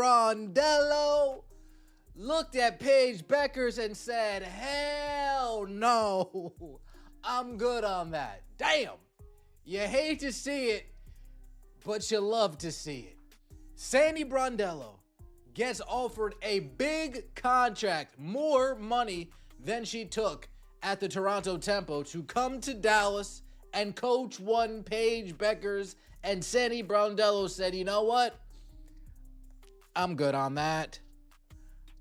Brondello looked at Paige Bueckers and said, hell no, I'm good on that. Damn, you hate to see it, but you love to see it. Sandy Brondello gets offered a big contract, more money than she took at the Toronto Tempo, to come to Dallas and coach one Paige Bueckers, and Sandy Brondello said, you know what? I'm good on that.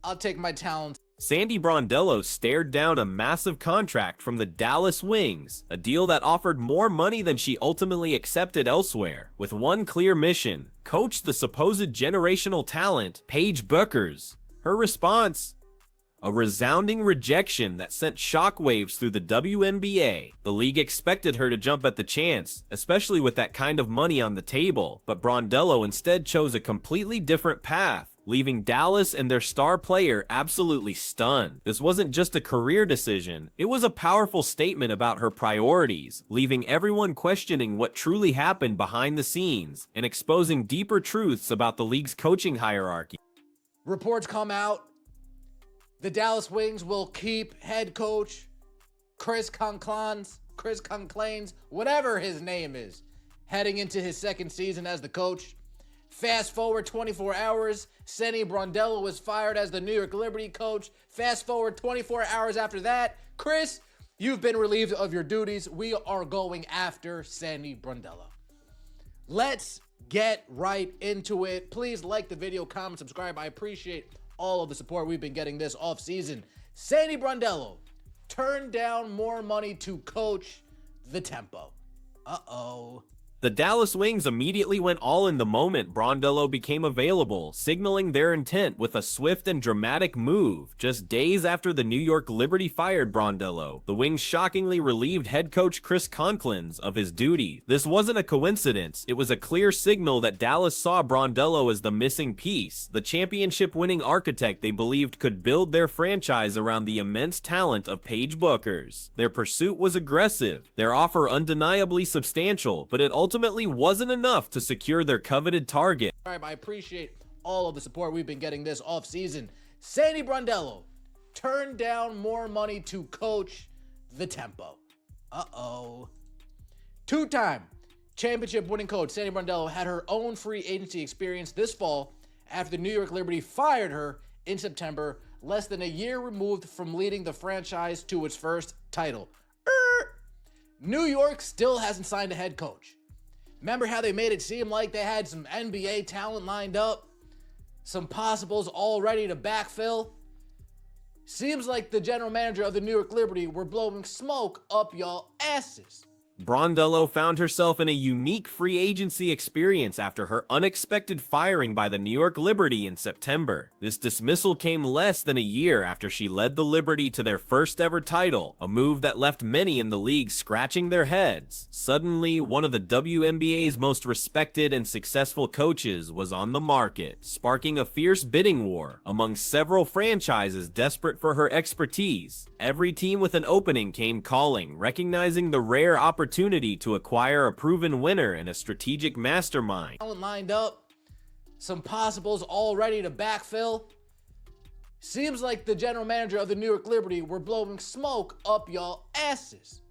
I'll take my talents. Sandy Brondello stared down a massive contract from the Dallas Wings, a deal that offered more money than she ultimately accepted elsewhere, with one clear mission: coach the supposed generational talent, Paige Bueckers. Her response? A resounding rejection that sent shockwaves through the WNBA. The league expected her to jump at the chance, especially with that kind of money on the table, but Brondello instead chose a completely different path, leaving Dallas and their star player absolutely stunned. This wasn't just a career decision, it was a powerful statement about her priorities, leaving everyone questioning what truly happened behind the scenes, and exposing deeper truths about the league's coaching hierarchy. Reports come out, the Dallas Wings will keep head coach Chris Conclains, whatever his name is, heading into his second season as the coach. Fast forward 24 hours, Sandy Brondello was fired as the New York Liberty coach. Fast forward 24 hours after that, Chris, you've been relieved of your duties. We are going after Sandy Brondello. Let's get right into it. Please like the video, comment, subscribe. I appreciate all of the support we've been getting this offseason. Sandy Brondello turned down more money to coach the Tempo. Uh-oh. The Dallas Wings immediately went all in the moment Brondello became available, signaling their intent with a swift and dramatic move. Just days after the New York Liberty fired Brondello, the Wings shockingly relieved head coach Chris Conclains of his duty. This wasn't a coincidence, it was a clear signal that Dallas saw Brondello as the missing piece, the championship-winning architect they believed could build their franchise around the immense talent of Paige Bueckers. Their pursuit was aggressive, their offer undeniably substantial, but it ultimately wasn't enough to secure their coveted target. I appreciate all of the support we've been getting this offseason. Sandy Brondello turned down more money to coach the Tempo. Uh-oh. Two-time championship-winning coach Sandy Brondello had her own free agency experience this fall after the New York Liberty fired her in September, less than a year removed from leading the franchise to its first title. New York still hasn't signed a head coach. Remember how they made it seem like they had some NBA talent lined up? Some possibles all ready to backfill? Seems like the general manager of the New York Liberty were blowing smoke up y'all asses. Brondello found herself in a unique free agency experience after her unexpected firing by the New York Liberty in September. This dismissal came less than a year after she led the Liberty to their first ever title, a move that left many in the league scratching their heads. Suddenly, one of the WNBA's most respected and successful coaches was on the market, sparking a fierce bidding war among several franchises desperate for her expertise. Every team with an opening came calling, recognizing the rare opportunity to acquire a proven winner and a strategic mastermind. Lined up, some possibles all ready to backfill. Seems like the general manager of the New York Liberty were blowing smoke up y'all asses.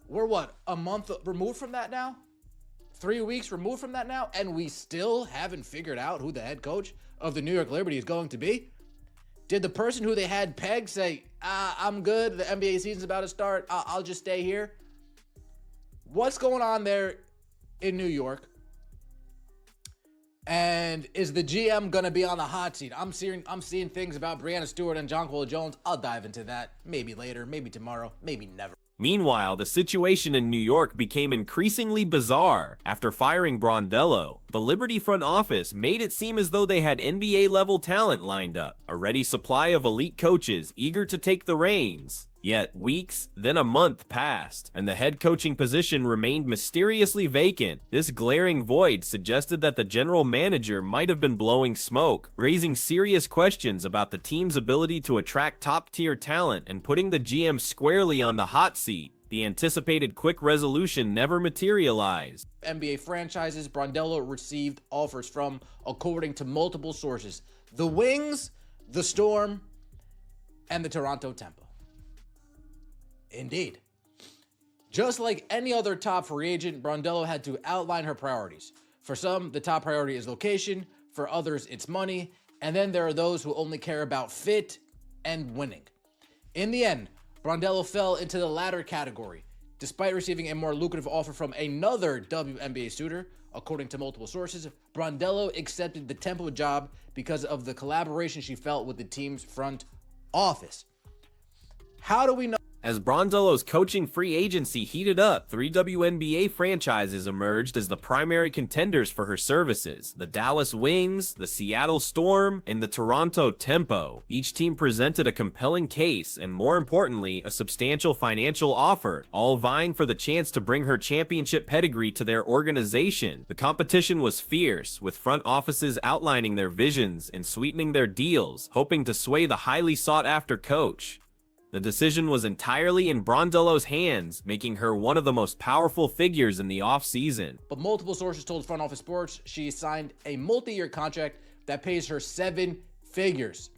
We're what, a month removed from that now? 3 weeks removed from that now? And we still haven't figured out who the head coach of the New York Liberty is going to be? Did the person who they had pegged say, I'm good, the NBA season's about to start, I'll just stay here? What's going on there in New York? And is the GM going to be on the hot seat? I'm seeing things about Breanna Stewart and Jonquil Jones. I'll dive into that maybe later, maybe tomorrow, maybe never. Meanwhile, the situation in New York became increasingly bizarre. After firing Brondello, the Liberty front office made it seem as though they had NBA-level talent lined up, a ready supply of elite coaches eager to take the reins. Yet weeks, then a month passed, and the head coaching position remained mysteriously vacant. This glaring void suggested that the general manager might have been blowing smoke, raising serious questions about the team's ability to attract top-tier talent and putting the GM squarely on the hot seat. The anticipated quick resolution never materialized. NBA franchises Brondello received offers from, according to multiple sources, the Wings, the Storm, and the Toronto Tempo. Indeed. Just like any other top free agent, Brondello had to outline her priorities. For some, the top priority is location. For others, it's money. And then there are those who only care about fit and winning. In the end, Brondello fell into the latter category. Despite receiving a more lucrative offer from another WNBA suitor, according to multiple sources, Brondello accepted the Tempo job because of the collaboration she felt with the team's front office. How do we know? As Brondello's coaching free agency heated up, 3 WNBA franchises emerged as the primary contenders for her services: the Dallas Wings, the Seattle Storm, and the Toronto Tempo. Each team presented a compelling case and, more importantly, a substantial financial offer, all vying for the chance to bring her championship pedigree to their organization. The competition was fierce, with front offices outlining their visions and sweetening their deals, hoping to sway the highly sought-after coach. The decision was entirely in Brondello's hands, making her one of the most powerful figures in the offseason. But multiple sources told Front Office Sports she signed a multi-year contract that pays her 7 figures.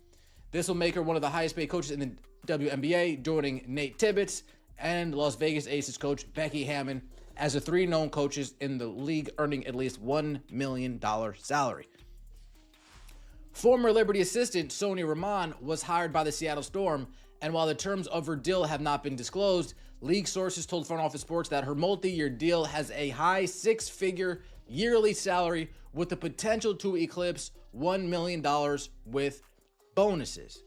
This will make her one of the highest paid coaches in the WNBA, joining Nate Tibbetts and Las Vegas Aces coach Becky Hammon as the 3 known coaches in the league earning at least $1 million salary. Former Liberty assistant Sonia Rahman was hired by the Seattle Storm, and while the terms of her deal have not been disclosed, league sources told Front Office Sports that her multi-year deal has a high 6-figure yearly salary with the potential to eclipse $1 million with bonuses.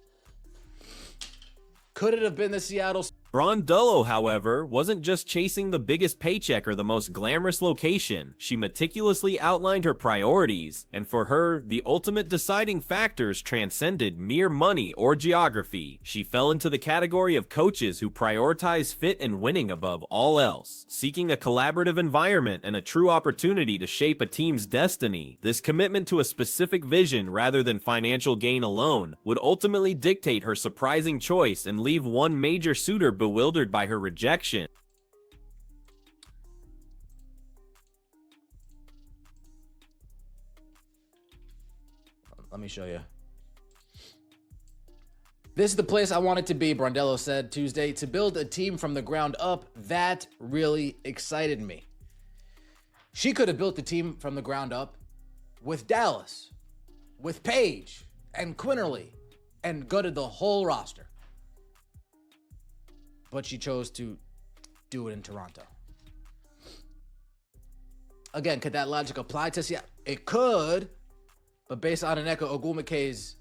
Could it have been the Seattle? Brondello, however, wasn't just chasing the biggest paycheck or the most glamorous location. She meticulously outlined her priorities, and for her, the ultimate deciding factors transcended mere money or geography. She fell into the category of coaches who prioritize fit and winning above all else, seeking a collaborative environment and a true opportunity to shape a team's destiny. This commitment to a specific vision rather than financial gain alone would ultimately dictate her surprising choice and leave one major suitor bewildered by her rejection. Let me show you. This is the place I wanted to be, Brondello said Tuesday. To build a team from the ground up, that really excited me. She could have built the team from the ground up with Dallas, with Paige and Quinterly, and gutted the whole roster. But she chose to do it in Toronto. Again, could that logic apply to Seattle? It could, but based on Nneka Ogwumike's.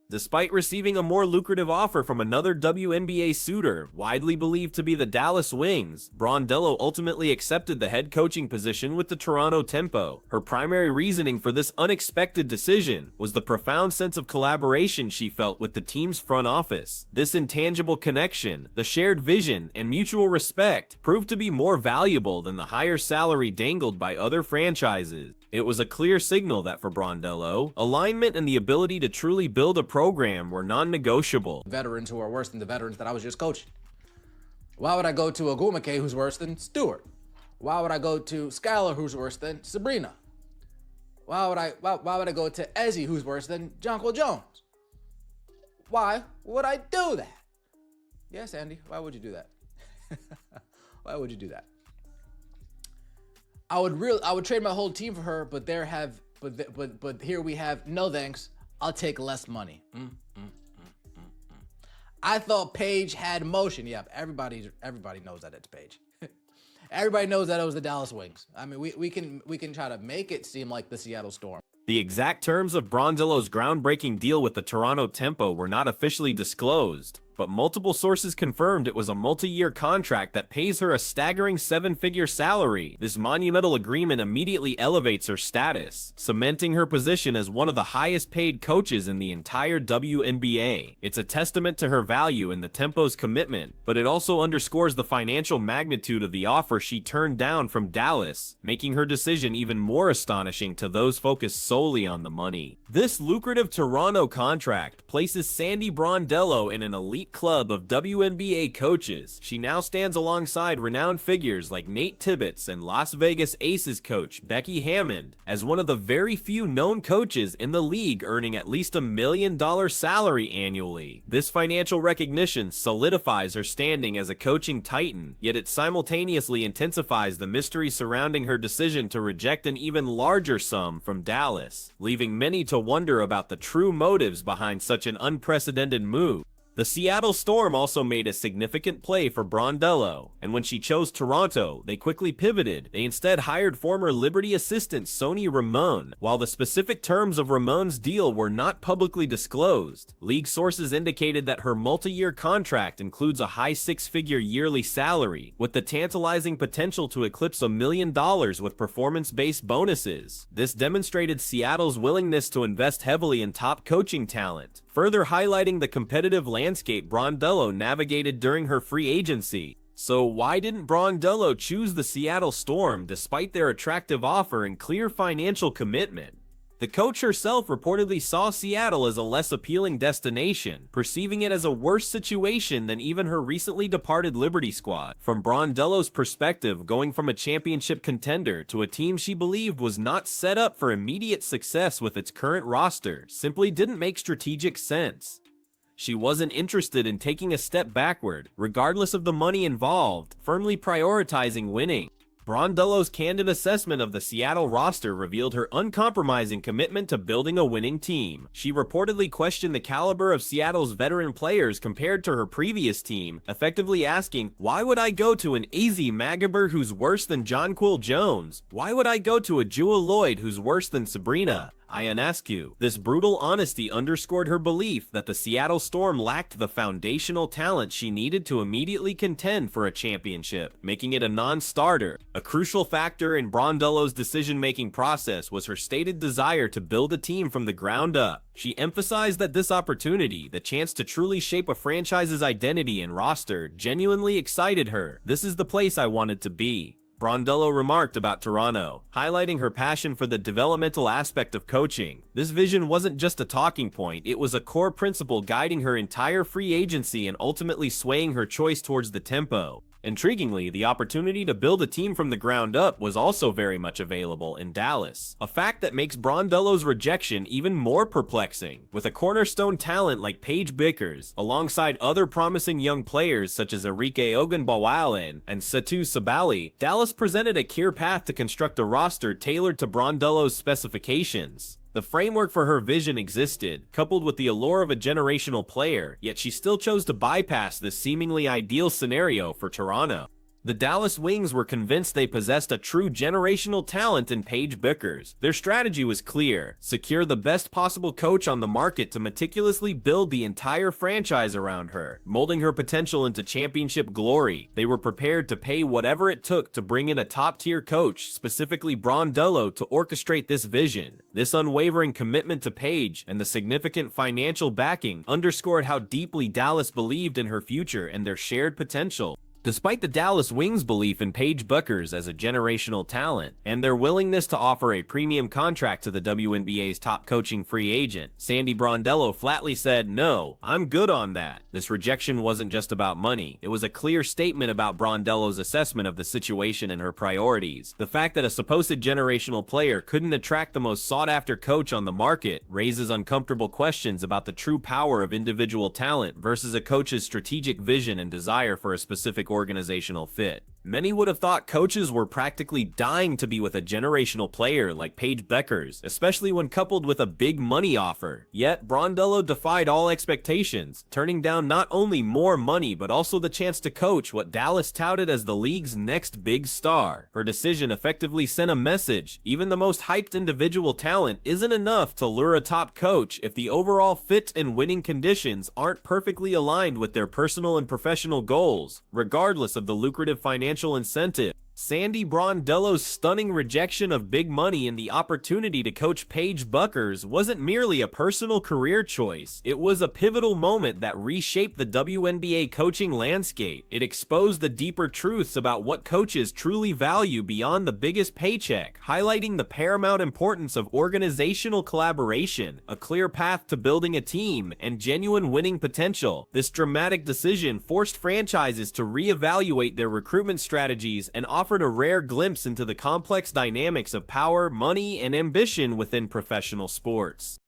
Despite receiving a more lucrative offer from another WNBA suitor, widely believed to be the Dallas Wings, Brondello ultimately accepted the head coaching position with the Toronto Tempo. Her primary reasoning for this unexpected decision was the profound sense of collaboration she felt with the team's front office. This intangible connection, the shared vision, and mutual respect proved to be more valuable than the higher salary dangled by other franchises. It was a clear signal that for Brondello, alignment and the ability to truly build a program were non-negotiable. Veterans who are worse than the veterans that I was just coaching. Why would I go to Ogwumike, who's worse than Stewart? Why would I go to Skylar, who's worse than Sabrina? Why would I go to Ezzy, who's worse than Jonquil Jones? Why would I do that? Yes, Andy, why would you do that? Why would you do that? I would trade my whole team for her, but here we have no thanks. I'll take less money. I thought Paige had motion. Yeah, everybody knows that it's Paige. Everybody knows that it was the Dallas Wings. I mean, we can try to make it seem like the Seattle Storm. The exact terms of Brondello's groundbreaking deal with the Toronto Tempo were not officially disclosed, but multiple sources confirmed it was a multi-year contract that pays her a staggering 7-figure salary. This monumental agreement immediately elevates her status, cementing her position as one of the highest paid coaches in the entire WNBA. It's a testament to her value and the Tempo's commitment, but it also underscores the financial magnitude of the offer she turned down from Dallas, making her decision even more astonishing to those focused solely solely on the money. This lucrative Toronto contract places Sandy Brondello in an elite club of WNBA coaches. She now stands alongside renowned figures like Nate Tibbetts and Las Vegas Aces coach Becky Hammond as one of the very few known coaches in the league earning at least $1 million salary annually. This financial recognition solidifies her standing as a coaching titan, yet it simultaneously intensifies the mystery surrounding her decision to reject an even larger sum from Dallas, leaving many to wonder about the true motives behind such an unprecedented move. The Seattle Storm also made a significant play for Brondello, and when she chose Toronto, they quickly pivoted. They instead hired former Liberty assistant Sony Ramon. While the specific terms of Ramon's deal were not publicly disclosed, league sources indicated that her multi-year contract includes a high six-figure yearly salary, with the tantalizing potential to eclipse $1 million with performance-based bonuses. This demonstrated Seattle's willingness to invest heavily in top coaching talent, further highlighting the competitive landscape Brondello navigated during her free agency. So why didn't Brondello choose the Seattle Storm despite their attractive offer and clear financial commitment? The coach herself reportedly saw Seattle as a less appealing destination, perceiving it as a worse situation than even her recently departed Liberty squad. From Brondello's perspective, going from a championship contender to a team she believed was not set up for immediate success with its current roster simply didn't make strategic sense. She wasn't interested in taking a step backward, regardless of the money involved, firmly prioritizing winning. Brondello's candid assessment of the Seattle roster revealed her uncompromising commitment to building a winning team. She reportedly questioned the caliber of Seattle's veteran players compared to her previous team, effectively asking, "Why would I go to an AZ Magaber who's worse than Jonquil Jones? Why would I go to a Jewel Lloyd who's worse than Sabrina Ionescu?" This brutal honesty underscored her belief that the Seattle Storm lacked the foundational talent she needed to immediately contend for a championship, making it a non-starter. A crucial factor in Brondello's decision-making process was her stated desire to build a team from the ground up. She emphasized that this opportunity, the chance to truly shape a franchise's identity and roster, genuinely excited her. "This is the place I wanted to be," Brondello remarked about Toronto, highlighting her passion for the developmental aspect of coaching. This vision wasn't just a talking point, it was a core principle guiding her entire free agency and ultimately swaying her choice towards the tempo. Intriguingly, the opportunity to build a team from the ground up was also very much available in Dallas, a fact that makes Brondello's rejection even more perplexing. With a cornerstone talent like PAIGE BUECKERS, alongside other promising young players such as Enrique Ogunbowale and Satou Sabali, Dallas presented a clear path to construct a roster tailored to Brondello's specifications. The framework for her vision existed, coupled with the allure of a generational player, yet she still chose to bypass this seemingly ideal scenario for Toronto. The Dallas Wings were convinced they possessed a true generational talent in PAIGE BUECKERS. Their strategy was clear: secure the best possible coach on the market to meticulously build the entire franchise around her, molding her potential into championship glory. They were prepared to pay whatever it took to bring in a top-tier coach, specifically Brondello, to orchestrate this vision. This unwavering commitment to PAIGE and the significant financial backing underscored how deeply Dallas believed in her future and their shared potential. Despite the Dallas Wings' belief in PAIGE BUECKERS as a generational talent, and their willingness to offer a premium contract to the WNBA's top coaching free agent, Sandy Brondello flatly said, "No, I'm good on that." This rejection wasn't just about money, it was a clear statement about Brondello's assessment of the situation and her priorities. The fact that a supposed generational player couldn't attract the most sought-after coach on the market raises uncomfortable questions about the true power of individual talent versus a coach's strategic vision and desire for a specific organizational fit. Many would have thought coaches were practically dying to be with a generational player like PAIGE BUECKERS, especially when coupled with a big money offer. Yet, Brondello defied all expectations, turning down not only more money but also the chance to coach what Dallas touted as the league's next big star. Her decision effectively sent a message: even the most hyped individual talent isn't enough to lure a top coach if the overall fit and winning conditions aren't perfectly aligned with their personal and professional goals, regardless of the lucrative financial incentive. Sandy Brondello's stunning rejection of big money and the opportunity to coach PAIGE BUECKERS wasn't merely a personal career choice. It was a pivotal moment that reshaped the WNBA coaching landscape. It exposed the deeper truths about what coaches truly value beyond the biggest paycheck, highlighting the paramount importance of organizational collaboration, a clear path to building a team, and genuine winning potential. This dramatic decision forced franchises to reevaluate their recruitment strategies and offered a rare glimpse into the complex dynamics of power, money, and ambition within professional sports.